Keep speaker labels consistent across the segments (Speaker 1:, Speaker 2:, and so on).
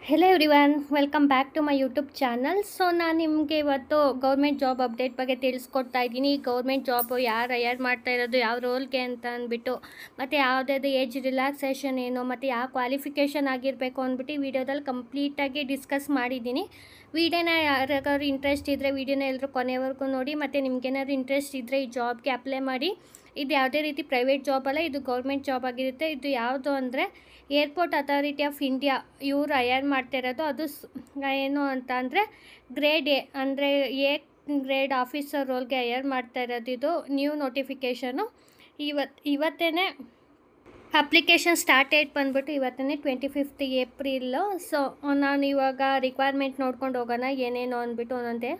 Speaker 1: Hello everyone, welcome back to my YouTube channel. So ನಾನು ನಿಮಗೆ ಇವತ್ತು ಗೌರ್ಮೆಂಟ್ ಜಾಬ್ ಅಪ್ಡೇಟ್ ಬಗ್ಗೆ ತಿಳಿಸ್ಕೊಡ್ತಾ ಇದ್ದೀನಿ. ಗೌರ್ಮೆಂಟ್ ಜಾಬು ಯಾರು ಹೈಯರ್ ಮಾಡ್ತಾ ಇರೋದು, ಯಾವ ರೋಲ್ಗೆ ಅಂತ ಅಂದ್ಬಿಟ್ಟು, ಮತ್ತು ಯಾವುದಾದ್ರು ಏಜ್ ರಿಲ್ಯಾಕ್ಸೇಷನ್ ಏನು, ಮತ್ತು ಯಾವ ಕ್ವಾಲಿಫಿಕೇಷನ್ ಆಗಿರಬೇಕು ಅಂದ್ಬಿಟ್ಟು ಈ ವಿಡಿಯೋದಲ್ಲಿ ಕಂಪ್ಲೀಟಾಗಿ ಡಿಸ್ಕಸ್ ಮಾಡಿದ್ದೀನಿ. ವಿಡಿಯೋನ ಯಾರಿಗಾದ್ರು ಇಂಟ್ರೆಸ್ಟ್ ಇದ್ದರೆ ವಿಡಿಯೋನ ಎಲ್ಲರೂ ಕೊನೆವರೆಗೂ ನೋಡಿ, ಮತ್ತು ನಿಮ್ಗೇನಾದ್ರು ಇಂಟ್ರೆಸ್ಟ್ ಇದ್ದರೆ ಈ ಜಾಬ್ಗೆ ಅಪ್ಲೈ ಮಾಡಿ. ಇದು ಯಾವುದೇ ರೀತಿ ಪ್ರೈವೇಟ್ ಜಾಬ್ ಅಲ್ಲ, ಇದು ಗೌರ್ಮೆಂಟ್ ಜಾಬ್ ಆಗಿರುತ್ತೆ. ಇದು ಯಾವುದು ಅಂದರೆ ಏರ್ಪೋರ್ಟ್ ಅಥಾರಿಟಿ ಆಫ್ ಇಂಡಿಯಾ ಇವರು ಹೈಯರ್ ಮಾಡ್ತಿರೋದು. ಅದು ಏನು ಅಂತ ಅಂದರೆ ಗ್ರೇಡ್ ಎ ಅಂದರೆ ಎ ಗ್ರೇಡ್ ಆಫೀಸರ್ ರೋಲ್ಗೆ ಹೈಯರ್ ಮಾಡ್ತಾ ಇರೋದು. ಇದು ನ್ಯೂ ನೋಟಿಫಿಕೇಷನು. ಇವತ್ತೇ ಅಪ್ಲಿಕೇಶನ್ ಸ್ಟಾರ್ಟ್ ಡೇಟ್ ಬಂದ್ಬಿಟ್ಟು ಇವತ್ತೇ 25th ಏಪ್ರಿಲ್ಲು. ಸೊ ನಾನು ಇವಾಗ ರಿಕ್ವೈರ್ಮೆಂಟ್ ನೋಡ್ಕೊಂಡು ಹೋಗೋಣ ಏನೇನು ಅಂದ್ಬಿಟ್ಟು ಒಂದೊಂದೇ.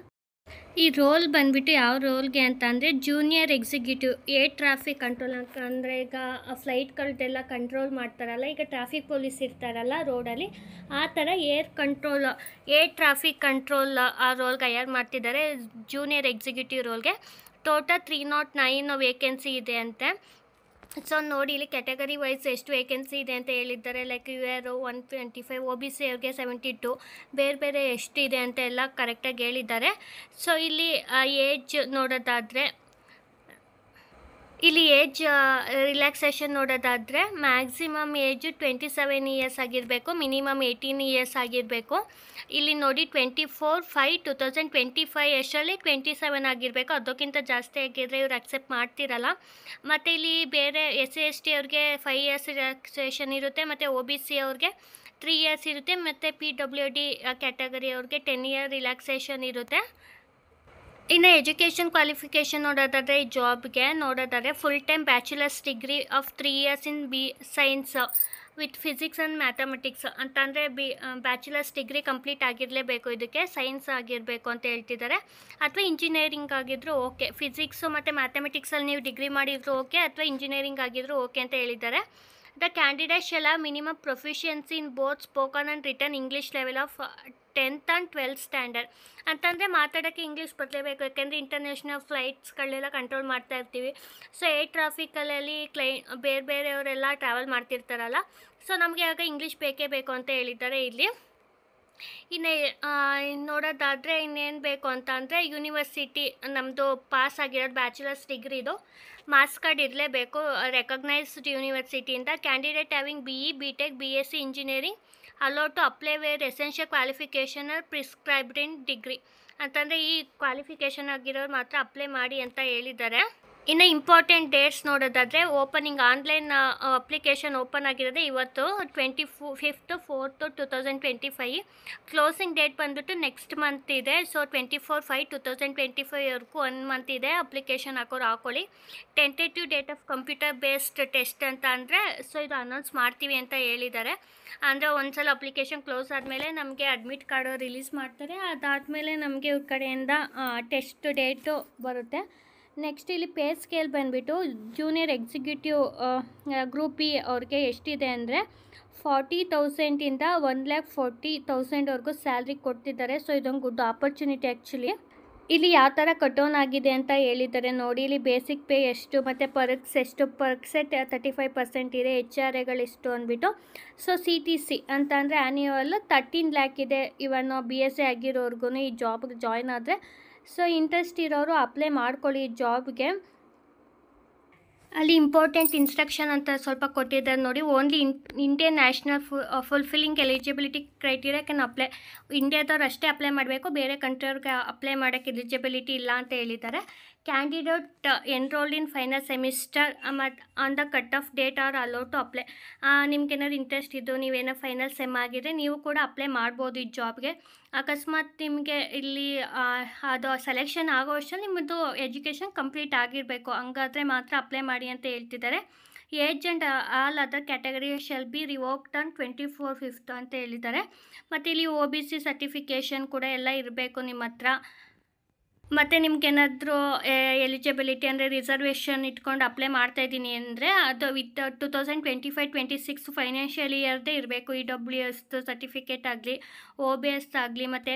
Speaker 1: ಈ ರೋಲ್ ಬಂದುಬಿಟ್ಟು ಯಾವ ರೋಲ್ಗೆ ಅಂತ ಅಂದರೆ junior executive air traffic control ಅಂತ. ಅಂದರೆ ಈಗ ಫ್ಲೈಟ್ಗಳದ್ದೆಲ್ಲ ಕಂಟ್ರೋಲ್ ಮಾಡ್ತಾರಲ್ಲ, ಈಗ ಟ್ರಾಫಿಕ್ ಪೊಲೀಸ್ ಇರ್ತಾರಲ್ಲ ರೋಡಲ್ಲಿ, ಆ ಥರ ಏರ್ ಟ್ರಾಫಿಕ್ ಕಂಟ್ರೋಲ್ ಆ ರೋಲ್ಗೆ ಹೈಯರ್ ಮಾಡ್ತಿದ್ದಾರೆ, ಜೂನಿಯರ್ ಎಕ್ಸಿಕ್ಯೂಟಿವ್ ರೋಲ್ಗೆ. ಟೋಟಲ್ 309 ವೇಕೆನ್ಸಿ ಇದೆ ಅಂತೆ. ಸೊ ನೋಡಿ, ಇಲ್ಲಿ ಕ್ಯಾಟಗರಿ ವೈಸ್ ಎಷ್ಟು ವೇಕೆನ್ಸಿ ಇದೆ ಅಂತ ಹೇಳಿದ್ದಾರೆ. ಲೈಕ್ UR 125, OBC ಅವ್ರಿಗೆ 72, ಬೇರೆ ಬೇರೆ ಎಷ್ಟು ಇದೆ ಅಂತ ಎಲ್ಲ ಕರೆಕ್ಟಾಗಿ ಹೇಳಿದ್ದಾರೆ. ಸೊ ಇಲ್ಲಿ ಏಜ್ ನೋಡೋದಾದರೆ, ಇಲ್ಲಿ ಏಜ್ ರಿಲ್ಯಾಕ್ಸೇಷನ್ ನೋಡೋದಾದರೆ ಮ್ಯಾಕ್ಸಿಮಮ್ ಏಜು 27 ಇಯರ್ಸ್ ಆಗಿರಬೇಕು, ಮಿನಿಮಮ್ 18 ಇಯರ್ಸ್ ಆಗಿರಬೇಕು. ಇಲ್ಲಿ ನೋಡಿ 24/5/2025 ಎಷ್ಟರಲ್ಲಿ 27 ಆಗಿರಬೇಕು. ಅದಕ್ಕಿಂತ ಜಾಸ್ತಿ ಆಗಿದ್ದರೆ ಇವ್ರು ಅಕ್ಸೆಪ್ಟ್ ಮಾಡ್ತಿರಲ್ಲ. ಮತ್ತು ಇಲ್ಲಿ ಬೇರೆ SC/ST ಅವ್ರಿಗೆ 5 ಇಯರ್ಸ್ ರಿಲ್ಯಾಕ್ಸೇಷನ್ ಇರುತ್ತೆ, ಮತ್ತು OBC ಅವ್ರಿಗೆ 3 ಇಯರ್ಸ್ ಇರುತ್ತೆ, ಮತ್ತು PWD ಕ್ಯಾಟಗರಿ ಅವ್ರಿಗೆ 10 ಇಯರ್ ರಿಲ್ಯಾಕ್ಸೇಷನ್ ಇರುತ್ತೆ. ಇನ್ನು ಎಜುಕೇಷನ್ ಕ್ವಾಲಿಫಿಕೇಷನ್ ನೋಡೋದಾದರೆ ಈ ಜಾಬ್ಗೆ ನೋಡೋದಾದರೆ full time bachelors degree of 3 years in science with physics and mathematics ಅಂತಂದರೆ ಬ್ಯಾಚುಲರ್ಸ್ ಡಿಗ್ರಿ ಕಂಪ್ಲೀಟ್ ಆಗಿರಲೇಬೇಕು, ಇದಕ್ಕೆ ಸೈನ್ಸ್ ಆಗಿರಬೇಕು ಅಂತ ಹೇಳ್ತಿದ್ದಾರೆ. ಅಥವಾ ಇಂಜಿನಿಯರಿಂಗ್ ಆಗಿದ್ದರೂ ಓಕೆ, ಫಿಸಿಕ್ಸು ಮತ್ತು ಮ್ಯಾಥಮೆಟಿಕ್ಸಲ್ಲಿ ನೀವು ಡಿಗ್ರಿ ಮಾಡಿದ್ರು ಓಕೆ, ಅಥವಾ ಇಂಜಿನಿಯರಿಂಗ್ ಆಗಿದ್ದರೂ ಓಕೆ ಅಂತ ಹೇಳಿದ್ದಾರೆ. The candidate shell have minimum proficiency in both spoken and return English level of 10th and 12th standard. ಅಂತಂದರೆ ಮಾತಾಡೋಕ್ಕೆ ಇಂಗ್ಲೀಷ್ ಬರಲೇಬೇಕು, ಯಾಕೆಂದರೆ ಇಂಟರ್ನ್ಯಾಷನಲ್ ಫ್ಲೈಟ್ಸ್ಗಳನ್ನೆಲ್ಲ ಕಂಟ್ರೋಲ್ ಮಾಡ್ತಾ ಇರ್ತೀವಿ. ಸೊ ಏರ್ ಟ್ರಾಫಿಕಲ್ಲಿ ಬೇರೆ ಬೇರೆಯವರೆಲ್ಲ ಟ್ರಾವೆಲ್ ಮಾಡ್ತಿರ್ತಾರಲ್ಲ, ಸೊ ನಮಗೆ ಆಗ ಇಂಗ್ಲೀಷ್ ಬೇಕೇ ಬೇಕು ಅಂತ ಹೇಳಿದ್ದಾರೆ ಇಲ್ಲಿ. ಇನ್ನು ನೋಡೋದಾದರೆ ಇನ್ನೇನು ಬೇಕು ಅಂತ ಅಂದರೆ ಯೂನಿವರ್ಸಿಟಿ ನಮ್ಮದು ಪಾಸ್ ಆಗಿರೋದು ಬ್ಯಾಚುಲರ್ಸ್ ಡಿಗ್ರಿದು ಮಾರ್ಕ್ಸ್ ಕಾರ್ಡ್ ಇರಲೇಬೇಕು, ರೆಕಗ್ನೈಸ್ಡ್ ಯೂನಿವರ್ಸಿಟಿಯಿಂದ. Candidate having BE, BTech, BSc engineering allowed to apply where essential qualification are prescribed in degree ಅಂತಂದರೆ ಈ ಕ್ವಾಲಿಫಿಕೇಷನ್ ಆಗಿರೋರು ಮಾತ್ರ ಅಪ್ಲೈ ಮಾಡಿ ಅಂತ ಹೇಳಿದ್ದಾರೆ. ಇನ್ನು ಇಂಪಾರ್ಟೆಂಟ್ ಡೇಟ್ಸ್ ನೋಡೋದಾದರೆ ಆನ್ಲೈನ್ ಅಪ್ಲಿಕೇಶನ್ ಓಪನ್ ಆಗಿರೋದು ಇವತ್ತು 25/4/2025. ಕ್ಲೋಸಿಂಗ್ ಡೇಟ್ ಬಂದುಬಿಟ್ಟು ನೆಕ್ಸ್ಟ್ ಮಂತ್ ಇದೆ. ಸೊ 24/5/2025ವರೆಗೂ 1 ಮಂತ್ ಇದೆ. ಅಪ್ಲಿಕೇಶನ್ ಹಾಕೊಳ್ಳಿ. Tentative date of computer based test ಅಂತ ಅಂದರೆ ಸೊ ಇದು ಅನೌನ್ಸ್ ಮಾಡ್ತೀವಿ ಅಂತ ಹೇಳಿದ್ದಾರೆ. ಅಂದರೆ ಒಂದು ಸಲ ಅಪ್ಲಿಕೇಶನ್ ಕ್ಲೋಸ್ ಆದಮೇಲೆ ನಮಗೆ ಅಡ್ಮಿಟ್ ಕಾರ್ಡು ರಿಲೀಸ್ ಮಾಡ್ತಾರೆ, ಅದಾದಮೇಲೆ ನಮಗೆ ಇವ್ರ ಕಡೆಯಿಂದ ಟೆಸ್ಟ್ ಡೇಟು ಬರುತ್ತೆ. ನೆಕ್ಸ್ಟ್ ಇಲ್ಲಿ ಪೇ ಸ್ಕೇಲ್ ಬಂದುಬಿಟ್ಟು ಜೂನಿಯರ್ ಎಕ್ಸಿಕ್ಯೂಟಿವ್ ಗ್ರೂಪ್ ಇ ಅವ್ರಿಗೆ ಎಷ್ಟಿದೆ ಅಂದರೆ 40,000ಇಂದ 1,40,000ವರೆಗೂ ಸ್ಯಾಲ್ರಿ ಕೊಡ್ತಿದ್ದಾರೆ. ಸೊ ಇದೊಂದು ಗುಡ್ ಆಪರ್ಚುನಿಟಿ ಆ್ಯಕ್ಚುಲಿ. ಇಲ್ಲಿ ಯಾವ ಥರ ಕಟೌನ್ ಆಗಿದೆ ಅಂತ ಹೇಳಿದ್ದಾರೆ ನೋಡಿ. ಇಲ್ಲಿ ಬೇಸಿಕ್ ಪೇ ಎಷ್ಟು, ಮತ್ತು ಪರ್ಕ್ಸ್ ಎಷ್ಟು, ಪರ್ಕ್ಸೆ 35% ಇದೆ, HRAಗಳು ಎಷ್ಟು ಅಂದ್ಬಿಟ್ಟು. ಸೊ CTC ಅಂತ ಅಂದರೆ ಆ್ಯನ್ಯುವಲ್ 13 lakh ಇದೆ. ಇವನ್ BSc ಆಗಿರೋರ್ಗು ಈ ಜಾಬ್ಗೆ ಜಾಯ್ನ್ ಆದರೆ. ಸೊ ಇಂಟ್ರೆಸ್ಟ್ ಇರೋರು ಅಪ್ಲೈ ಮಾಡ್ಕೊಳ್ಳಿ ಈ ಜಾಬ್ಗೆ. ಅಲ್ಲಿ ಇಂಪಾರ್ಟೆಂಟ್ ಇನ್ಸ್ಟ್ರಕ್ಷನ್ ಅಂತ ಸ್ವಲ್ಪ ಕೊಟ್ಟಿದ್ದಾರೆ ನೋಡಿ. Only Indian national fulfilling eligibility criteria can apply. ಇಂಡಿಯಾದವ್ರು ಅಷ್ಟೇ ಅಪ್ಲೈ ಮಾಡಬೇಕು, ಬೇರೆ ಕಂಟ್ರಿಯವ್ರಿಗೆ ಅಪ್ಲೈ ಮಾಡೋಕ್ಕೆ ಎಲಿಜಿಬಿಲಿಟಿ ಇಲ್ಲ ಅಂತ ಹೇಳಿದ್ದಾರೆ. Candidate enrolled in final semester ಮತ್ತು on the cut off date are allowed to apply. ನಿಮ್ಗೇನಾದ್ರು ಇಂಟ್ರೆಸ್ಟ್ ಇದ್ದು ನೀವೇನೋ ಫೈನಲ್ ಸೆಮ್ ಆಗಿದ್ರೆ ನೀವು ಕೂಡ ಅಪ್ಲೈ ಮಾಡ್ಬೋದು ಈ ಜಾಬ್ಗೆ. ಅಕಸ್ಮಾತ್ ನಿಮಗೆ ಇಲ್ಲಿ ಅದು ಸೆಲೆಕ್ಷನ್ ಆಗೋ ಅಷ್ಟರಲ್ಲಿ ನಿಮ್ಮದು ಎಜುಕೇಷನ್ ಕಂಪ್ಲೀಟ್ ಆಗಿರಬೇಕು, ಹಂಗಾದರೆ ಮಾತ್ರ ಅಪ್ಲೈ ಮಾಡಿ ಅಂತ ಹೇಳ್ತಿದ್ದಾರೆ. Age and all other category shall be revoked on 24/5 ಅಂತ ಹೇಳಿದ್ದಾರೆ. ಮತ್ತು ಇಲ್ಲಿ OBC ಸರ್ಟಿಫಿಕೇಷನ್ ಕೂಡ ಎಲ್ಲ ಇರಬೇಕು ನಿಮ್ಮ ಹತ್ರ. ಮತ್ತು ನಿಮ್ಗೇನಾದರೂ ಎಲಿಜಿಬಿಲಿಟಿ ಅಂದರೆ ರಿಸರ್ವೇಷನ್ ಇಟ್ಕೊಂಡು ಅಪ್ಲೈ ಮಾಡ್ತಾಯಿದ್ದೀನಿ ಅಂದರೆ ಅದು ವಿತ್ 2025-26 ಫೈನಾನ್ಷಿಯಲ್ ಇಯರ್ದೇ ಇರಬೇಕು. EWS ಸರ್ಟಿಫಿಕೇಟ್ ಆಗಲಿ, OBS ಆಗಲಿ, ಮತ್ತು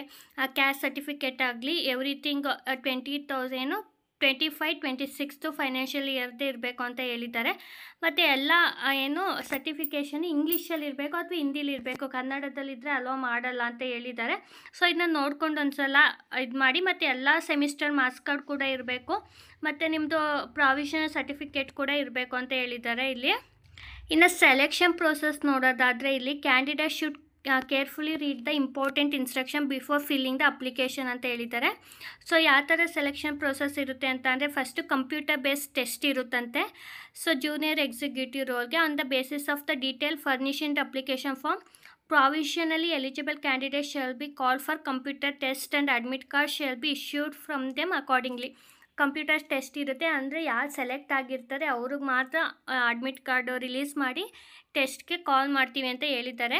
Speaker 1: ಕ್ಯಾಸ್ಟ್ ಸರ್ಟಿಫಿಕೇಟ್ ಆಗಲಿ, ಎವ್ರಿಥಿಂಗ್ 20,000 25-26 ಫೈನಾನ್ಷಿಯಲ್ ಇಯರ್ದೇ ಇರಬೇಕು ಅಂತ ಹೇಳಿದ್ದಾರೆ. ಮತ್ತು ಎಲ್ಲ ಏನು ಸರ್ಟಿಫಿಕೇಷನ್ ಇಂಗ್ಲೀಷಲ್ಲಿ ಇರಬೇಕು ಅಥವಾ ಹಿಂದಿಲಿ ಇರಬೇಕು, ಕನ್ನಡದಲ್ಲಿದ್ದರೆ ಅಲೋ ಮಾಡಲ್ಲ ಅಂತ ಹೇಳಿದ್ದಾರೆ. ಸೊ ಇದನ್ನ ನೋಡ್ಕೊಂಡು ಒಂದ್ಸಲ ಇದು ಮಾಡಿ. ಮತ್ತು ಎಲ್ಲ ಸೆಮಿಸ್ಟರ್ ಮಾರ್ಕ್ಸ್ ಕಾರ್ಡ್ ಕೂಡ ಇರಬೇಕು, ಮತ್ತು ನಿಮ್ಮದು ಪ್ರಾವಿಷನಲ್ ಸರ್ಟಿಫಿಕೇಟ್ ಕೂಡ ಇರಬೇಕು ಅಂತ ಹೇಳಿದ್ದಾರೆ ಇಲ್ಲಿ. ಇನ್ನು ಸೆಲೆಕ್ಷನ್ ಪ್ರೋಸೆಸ್ ನೋಡೋದಾದರೆ ಇಲ್ಲಿ candidate should carefully read the important instruction before filling the application ಅಂತ ಹೇಳಿದ್ದಾರೆ. ಸೊ ಯಾವ ಥರ ಸೆಲೆಕ್ಷನ್ ಪ್ರೋಸೆಸ್ ಇರುತ್ತೆ ಅಂತ ಅಂದರೆ, ಫಸ್ಟು ಕಂಪ್ಯೂಟರ್ ಬೇಸ್ಡ್ ಟೆಸ್ಟ್ ಇರುತ್ತಂತೆ. ಸೊ ಜೂನಿಯರ್ ಎಕ್ಸಿಕ್ಯೂಟಿವ್ ರೋಲ್ಗೆ on the basis of the detail furnish in the application form, provisionally eligible candidates shall be called for computer test and admit card shall be issued from them accordingly. Computer test ಇರುತ್ತೆ, ಅಂದರೆ ಯಾರು select ಆಗಿರ್ತಾರೆ ಅವ್ರಿಗೆ ಮಾತ್ರ admit card release ಮಾಡಿ ಟೆಸ್ಟ್ಗೆ ಕಾಲ್ ಮಾಡ್ತೀವಿ ಅಂತ ಹೇಳಿದ್ದಾರೆ.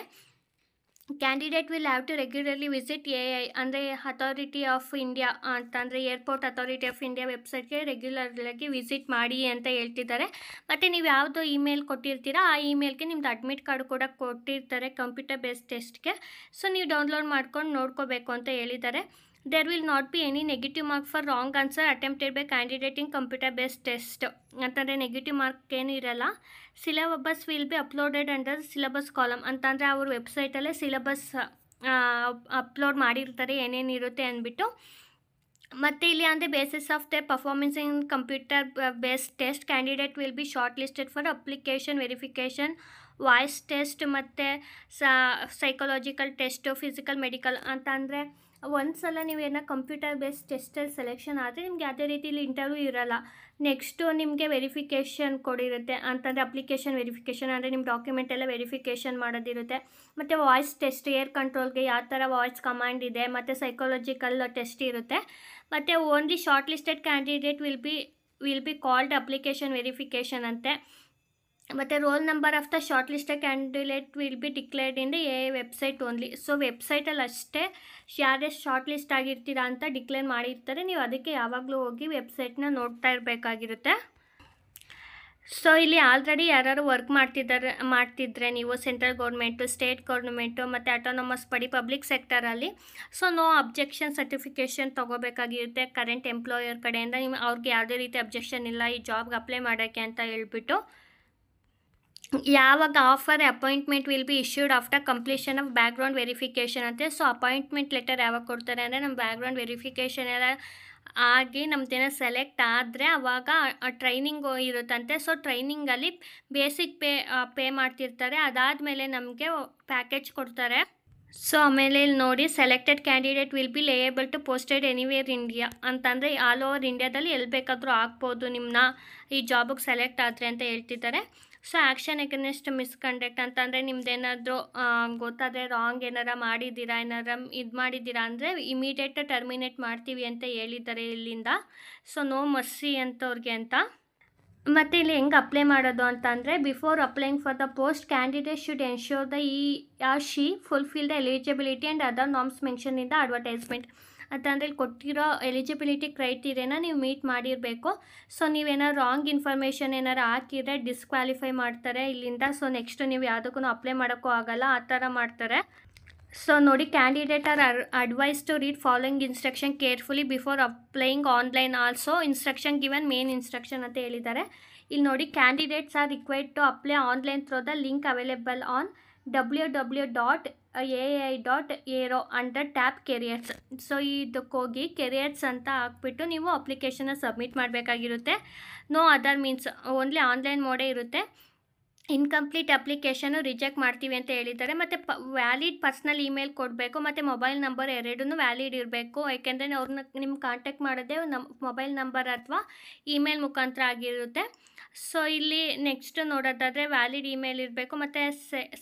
Speaker 1: Candidate will have to regularly visit AI ಅಂದರೆ ಅಥಾರಿಟಿ ಆಫ್ ಇಂಡಿಯಾ ಅಂತಂದರೆ ಏರ್ಪೋರ್ಟ್ ಅಥಾರಿಟಿ ಆಫ್ ಇಂಡಿಯಾ ವೆಬ್ಸೈಟ್ಗೆ ರೆಗ್ಯುಲರ್ಲಾಗಿ ವಿಸಿಟ್ ಮಾಡಿ ಅಂತ ಹೇಳ್ತಿದ್ದಾರೆ. ಮತ್ತು ನೀವು ಯಾವುದು ಇಮೇಲ್ ಕೊಟ್ಟಿರ್ತೀರಾ ಆ ಇಮೇಲ್ಗೆ ನಿಮ್ಮದು ಅಡ್ಮಿಟ್ ಕಾರ್ಡ್ ಕೂಡ ಕೊಟ್ಟಿರ್ತಾರೆ ಕಂಪ್ಯೂಟರ್ ಬೇಸ್ಡ್ ಟೆಸ್ಟ್ಗೆ. ಸೊ ನೀವು ಡೌನ್ಲೋಡ್ ಮಾಡ್ಕೊಂಡು ನೋಡ್ಕೋಬೇಕು ಅಂತ ಹೇಳಿದ್ದಾರೆ. There will not be any negative mark for wrong answer attempted by candidate in computer based test ಅಂತಂದರೆ ನೆಗೆಟಿವ್ ಮಾರ್ಕ್ ಏನೂ ಇರಲ್ಲ. Syllabus will be uploaded under syllabus column ಅಂತಂದರೆ ಅವ್ರ ವೆಬ್ಸೈಟಲ್ಲೇ ಸಿಲೆಬಸ್ ಅಪ್ಲೋಡ್ ಮಾಡಿರ್ತಾರೆ ಏನೇನಿರುತ್ತೆ ಅಂದ್ಬಿಟ್ಟು. ಮತ್ತು ಇಲ್ಲಿ ಅಂದರೆ basis of the performance in computer based test candidate will B short listed for application verification, voice test ಮತ್ತು ಸೈಕಲಾಜಿಕಲ್ ಟೆಸ್ಟು, ಫಿಸಿಕಲ್ ಮೆಡಿಕಲ್ ಅಂತ. ಅಂದರೆ ಒಂದು ಸಲ ನೀವೇನೋ ಕಂಪ್ಯೂಟರ್ ಬೇಸ್ಡ್ ಟೆಸ್ಟಲ್ಲಿ ಸೆಲೆಕ್ಷನ್ ಆದರೆ ನಿಮ್ಗೆ ಯಾವುದೇ ರೀತಿಲಿ ಇಂಟರ್ವ್ಯೂ ಇರೋಲ್ಲ. ನೆಕ್ಸ್ಟು ನಿಮಗೆ ವೆರಿಫಿಕೇಷನ್ ಕೊಡಿರುತ್ತೆ ಅಂತಂದರೆ ಅಪ್ಲಿಕೇಶನ್ ವೆರಿಫಿಕೇಷನ್ ಅಂದರೆ ನಿಮ್ಮ ಡಾಕ್ಯುಮೆಂಟ್ ಎಲ್ಲ ವೆರಿಫಿಕೇಷನ್ ಮಾಡೋದಿರುತ್ತೆ. ಮತ್ತು ವಾಯ್ಸ್ ಟೆಸ್ಟ್, ಏರ್ ಕಂಟ್ರೋಲ್ಗೆ ಯಾವ ಥರ ವಾಯ್ಸ್ ಕಮಾಂಡ್ ಇದೆ, ಮತ್ತು ಸೈಕಾಲಜಿಕಲ್ ಟೆಸ್ಟ್ ಇರುತ್ತೆ. ಮತ್ತು only short listed candidate will be called application verification ಅಂತೆ. ಮತ್ತು roll number of the short listed candidate will be declared in the AI website only. So ವೆಬ್ಸೈಟಲ್ಲಿ ಅಷ್ಟೇ ಯಾರೆಷ್ಟು ಶಾರ್ಟ್ ಲಿಸ್ಟ್ ಆಗಿರ್ತೀರಾ ಅಂತ declare ಮಾಡಿರ್ತಾರೆ. ನೀವು ಅದಕ್ಕೆ ಯಾವಾಗಲೂ ಹೋಗಿ ವೆಬ್ಸೈಟ್ನ ನೋಡ್ತಾ ಇರಬೇಕಾಗಿರುತ್ತೆ. ಸೊ ಇಲ್ಲಿ ಆಲ್ರೆಡಿ ಯಾರು ವರ್ಕ್ ಮಾಡ್ತಿದ್ರೆ ನೀವು ಸೆಂಟ್ರಲ್ ಗೌರ್ಮೆಂಟು, ಸ್ಟೇಟ್ ಗೌರ್ಮೆಂಟು ಮತ್ತು ಅಟಾನಮಸ್ ಬಾಡಿ ಪಬ್ಲಿಕ್ ಸೆಕ್ಟರಲ್ಲಿ, ಸೊ ನೋ ಅಬ್ಜೆಕ್ಷನ್ ಸರ್ಟಿಫಿಕೇಷನ್ ತೊಗೋಬೇಕಾಗಿರುತ್ತೆ ಕರೆಂಟ್ ಎಂಪ್ಲಾಯರ್ ಕಡೆಯಿಂದ. ಅವ್ರಿಗೆ ಯಾವುದೇ ರೀತಿ ಅಬ್ಜೆಕ್ಷನ್ ಇಲ್ಲ ಈ ಜಾಬ್ಗೆ ಅಪ್ಲೈ ಮಾಡೋಕ್ಕೆ ಅಂತ ಹೇಳ್ಬಿಟ್ಟು. ಯಾವಾಗ offer appointment will be issued after completion of background verification ಅಂತೆ. ಸೊ ಅಪಾಯಿಂಟ್ಮೆಂಟ್ ಲೆಟರ್ ಯಾವಾಗ ಕೊಡ್ತಾರೆ ಅಂದರೆ ನಮ್ಮ ಬ್ಯಾಕ್ಗ್ರೌಂಡ್ ವೆರಿಫಿಕೇಷನ್ ಎಲ್ಲ ಆಗಿ ನಮ್ಮದೇನೋ ಸೆಲೆಕ್ಟ್ ಆದರೆ ಆವಾಗ ಟ್ರೈನಿಂಗು ಇರುತ್ತಂತೆ. ಸೊ ಟ್ರೈನಿಂಗಲ್ಲಿ ಬೇಸಿಕ್ ಪೇ ಮಾಡ್ತಿರ್ತಾರೆ, ಅದಾದಮೇಲೆ ನಮಗೆ ಪ್ಯಾಕೇಜ್ ಕೊಡ್ತಾರೆ. ಸೊ ಆಮೇಲೆ ಇಲ್ಲಿ ನೋಡಿ, selected candidate will be liable to posted anywhere India ಅಂತಂದರೆ ಆಲ್ ಓವರ್ ಇಂಡಿಯಾದಲ್ಲಿ ಎಲ್ಲಿ ಬೇಕಾದರೂ ಆಗ್ಬೋದು ನಿಮ್ಮನ್ನ ಈ ಜಾಬಿಗೆ ಸೆಲೆಕ್ಟ್ ಆದರೆ ಅಂತ ಹೇಳ್ತಿದ್ದಾರೆ. ಸೊ ಆ್ಯಕ್ಷನ್ ಎಗನೆಸ್ಟ್ ಮಿಸ್ಕಂಡಕ್ಟ್ ಅಂತಂದರೆ ನಿಮ್ದೇನಾದರೂ ಗೊತ್ತಾದರೆ ರಾಂಗ್ ಏನಾರ ಮಾಡಿದ್ದೀರಾ, ಏನಾರ ಇದು ಮಾಡಿದ್ದೀರಾ ಅಂದರೆ ಇಮಿಡಿಯೇಟ್ ಟರ್ಮಿನೇಟ್ ಮಾಡ್ತೀವಿ ಅಂತ ಹೇಳಿದ್ದಾರೆ ಇಲ್ಲಿಂದ. ಸೊ ನೋ ಮರ್ಸಿ ಅಂತವ್ರಿಗೆ ಅಂತ. ಮತ್ತು ಇಲ್ಲಿ ಹೆಂಗೆ ಅಪ್ಲೈ ಮಾಡೋದು ಅಂತಂದರೆ, before applying for the post candidate should ensure the she fulfil the eligibility and other norms mention in the advertisement ಅಂತಂದರೆ ಇಲ್ಲಿ ಕೊಟ್ಟಿರೋ ಎಲಿಜಿಬಿಲಿಟಿ ಕ್ರೈಟೀರಿಯಾನ ನೀವು ಮೀಟ್ ಮಾಡಿರಬೇಕು. ಸೊ ನೀವೇನಾರು ರಾಂಗ್ ಇನ್ಫಾರ್ಮೇಷನ್ ಏನಾರು ಹಾಕಿದರೆ ಡಿಸ್ಕ್ವಾಲಿಫೈ ಮಾಡ್ತಾರೆ ಇಲ್ಲಿಂದ. ಸೊ ನೆಕ್ಸ್ಟು ನೀವು ಯಾವುದಕ್ಕೂ ಅಪ್ಲೈ ಮಾಡೋಕ್ಕೂ ಆಗೋಲ್ಲ, ಆ ಥರ ಮಾಡ್ತಾರೆ. ಸೊ ನೋಡಿ, candidate are advise to read following instruction carefully before applying online also. Instruction given main instruction ಅಂತ ಹೇಳಿದ್ದಾರೆ. ಇಲ್ಲಿ ನೋಡಿ, candidates are required to apply online through the link available on www.ai.aero under tab careers. So ಇದಕ್ಕೆ ಹೋಗಿ careers ಅಂತ ಹಾಕ್ಬಿಟ್ಟು ನೀವು ಅಪ್ಲಿಕೇಶನ್ನ ಸಬ್ಮಿಟ್ ಮಾಡಬೇಕಾಗಿರುತ್ತೆ. No other means, only online ಮೋಡೇ ಇರುತ್ತೆ. ಇನ್ಕಂಪ್ಲೀಟ್ ಅಪ್ಲಿಕೇಶನ್ನು ರಿಜೆಕ್ಟ್ ಮಾಡ್ತೀವಿ ಅಂತ ಹೇಳಿದ್ದಾರೆ. ಮತ್ತು ವ್ಯಾಲಿಡ್ ಪರ್ಸ್ನಲ್ ಇಮೇಲ್ ಕೊಡಬೇಕು, ಮತ್ತು ಮೊಬೈಲ್ ನಂಬರ್ ಎರಡೂ ವ್ಯಾಲಿಡ್ ಇರಬೇಕು. ಯಾಕೆಂದರೆ ಅವ್ರನ್ನ ನಿಮ್ಗೆ ಕಾಂಟ್ಯಾಕ್ಟ್ ಮಾಡೋದೇ ಮೊಬೈಲ್ ನಂಬರ್ ಅಥವಾ ಇಮೇಲ್ ಮುಖಾಂತರ ಆಗಿರುತ್ತೆ. ಸೊ ಇಲ್ಲಿ ನೆಕ್ಸ್ಟ್ ನೋಡೋದಾದರೆ ವ್ಯಾಲಿಡ್ ಇಮೇಲ್ ಇರಬೇಕು, ಮತ್ತು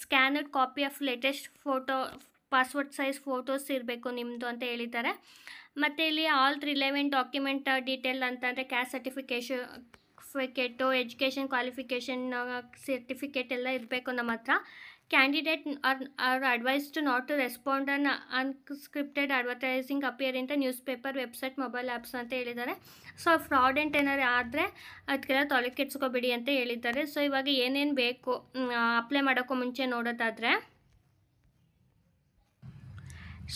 Speaker 1: scanned copy of latest photo, passport size photos ಇರಬೇಕು ನಿಮ್ಮದು ಅಂತ ಹೇಳಿದ್ದಾರೆ. ಮತ್ತು ಇಲ್ಲಿ ಆಲ್ ರಿಲೆವೆಂಟ್ ಡಾಕ್ಯುಮೆಂಟ್ ಡೀಟೇಲ್ ಅಂತಂದರೆ caste certificate, education qualification certificate ಎಲ್ಲ ಇರಬೇಕು ನಮ್ಮ ಹತ್ರ. Candidate are advise to not to respond on unscripted advertising appear in the newspaper, website, mobile apps ಅಂತ ಹೇಳಿದ್ದಾರೆ. ಸೊ ಫ್ರಾಡೆಂಟ್ ಏನಾರು ಆದರೆ ಅದಕ್ಕೆಲ್ಲ ತಲೆ ಕೆಡ್ಸ್ಕೊಬೇಡಿ ಅಂತ ಹೇಳಿದ್ದಾರೆ. ಸೊ ಇವಾಗ ಏನೇನು ಬೇಕು ಅಪ್ಲೈ ಮಾಡೋಕ್ಕೂ ಮುಂಚೆ ನೋಡೋದಾದರೆ,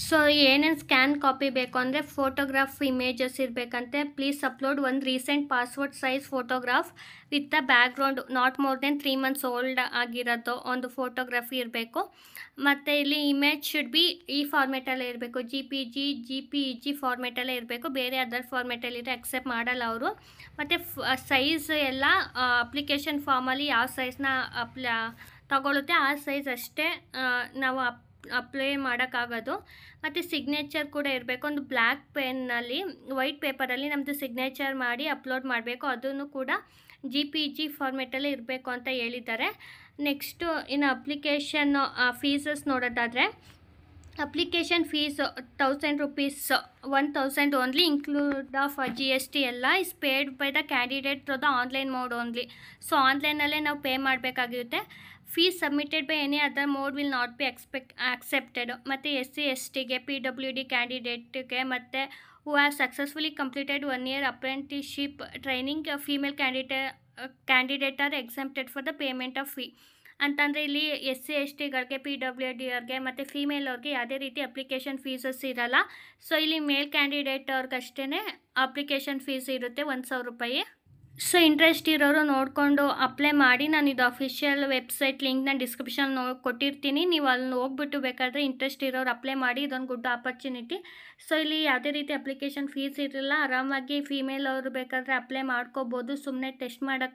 Speaker 1: ಸೊ ಏನೇನು ಸ್ಕ್ಯಾನ್ ಕಾಪಿ ಬೇಕು ಅಂದರೆ ಫೋಟೋಗ್ರಾಫ್ ಇಮೇಜಸ್ ಇರಬೇಕಂತೆ. ಪ್ಲೀಸ್ ಅಪ್ಲೋಡ್ ಒಂದು recent passport size photograph with the background not more than 3 months old ಆಗಿರೋದು ಒಂದು ಫೋಟೋಗ್ರಫಿ ಇರಬೇಕು. ಮತ್ತು ಇಲ್ಲಿ ಇಮೇಜ್ ಶುಡ್ ಬಿ ಈ ಫಾರ್ಮೇಟಲ್ಲೇ ಇರಬೇಕು, ಜಿ ಪಿ ಜಿ ಫಾರ್ಮೇಟಲ್ಲೇ ಇರಬೇಕು. ಬೇರೆ ಅದರ್ ಫಾರ್ಮೇಟಲ್ಲಿದ್ರೆ ಅಕ್ಸೆಪ್ಟ್ ಮಾಡಲ್ಲ ಅವರು. ಮತ್ತು ಸೈಜ್ ಎಲ್ಲ ಅಪ್ಲಿಕೇಶನ್ ಫಾರ್ಮಲ್ಲಿ ಯಾವ ಸೈಜ್ನ ತಗೊಳುತ್ತೆ ಆ ಸೈಜ್ ಅಷ್ಟೇ ನಾವು ಅಪ್ಲೈ ಮಾಡೋಕ್ಕಾಗೋದು. ಮತ್ತು ಸಿಗ್ನೇಚರ್ ಕೂಡ ಇರಬೇಕು. ಒಂದು ಬ್ಲ್ಯಾಕ್ ಪೆನ್ನಲ್ಲಿ ವೈಟ್ ಪೇಪರಲ್ಲಿ ನಮ್ಮದು ಸಿಗ್ನೇಚರ್ ಮಾಡಿ ಅಪ್ಲೋಡ್ ಮಾಡಬೇಕು. ಅದನ್ನು ಕೂಡ ಜಿ ಫಾರ್ಮೇಟಲ್ಲೇ ಇರಬೇಕು ಅಂತ ಹೇಳಿದ್ದಾರೆ. ನೆಕ್ಸ್ಟು ಇನ್ನು ಅಪ್ಲಿಕೇಶನ್ ಫೀಸಸ್ ನೋಡೋದಾದರೆ, application fees 1000 rupees, 1000 only include of GST ಎಲ್ಲ is paid by the candidate through the online mode only. So ಆನ್ಲೈನಲ್ಲೇ ನಾವು ಪೇ ಮಾಡಬೇಕಾಗಿರುತ್ತೆ. Fees submitted by any other mode will not be accepted. ಮತ್ತು SC/STಗೆ, PWD ಕ್ಯಾಂಡಿಡೇಟ್ಗೆ ಮತ್ತು who have successfully completed 1 year apprenticeship training female candidate are exempted for the payment of fee. ಅಂತಂದರೆ ಇಲ್ಲಿ SC/STಗಳಿಗೆ, PWD ಅವ್ರಿಗೆ ಮತ್ತು ಫೀಮೇಲ್ ಅವ್ರಿಗೆ ಯಾವುದೇ ರೀತಿ ಅಪ್ಲಿಕೇಶನ್ ಫೀಸಸ್ ಇರಲ್ಲ. ಸೊ ಇಲ್ಲಿ ಮೇಲ್ ಕ್ಯಾಂಡಿಡೇಟ್ ಅವ್ರಿಗಷ್ಟೇ ಅಪ್ಲಿಕೇಶನ್ ಫೀಸ್ ಇರುತ್ತೆ 1000 ರೂಪಾಯಿ. ಸೊ ಇಂಟ್ರೆಸ್ಟ್ ಇರೋರು ನೋಡಿಕೊಂಡು ಅಪ್ಲೈ ಮಾಡಿ. ನಾನು ಇದು ಅಫಿಷಿಯಲ್ ವೆಬ್ಸೈಟ್ ಲಿಂಕ್ನ ಡಿಸ್ಕ್ರಿಪ್ಷನ್ ಕೊಟ್ಟಿರ್ತೀನಿ. ನೀವು ಅಲ್ಲಿ ಹೋಗ್ಬಿಟ್ಟು ಬೇಕಾದರೆ ಇಂಟ್ರೆಸ್ಟ್ ಇರೋರು ಅಪ್ಲೈ ಮಾಡಿ. ಇದೊಂದು ಗುಡ್ ಆಪರ್ಚುನಿಟಿ. ಸೊ ಇಲ್ಲಿ ಯಾವುದೇ ರೀತಿ ಅಪ್ಲಿಕೇಶನ್ ಫೀಸ್ ಇರಲ್ಲ. ಆರಾಮಾಗಿ ಫೀಮೇಲ್ ಅವರು ಬೇಕಾದರೆ ಅಪ್ಲೈ ಮಾಡ್ಕೋಬೋದು. ಸುಮ್ಮನೆ ಟೆಸ್ಟ್ ಮಾಡೋಕ್ಕೆ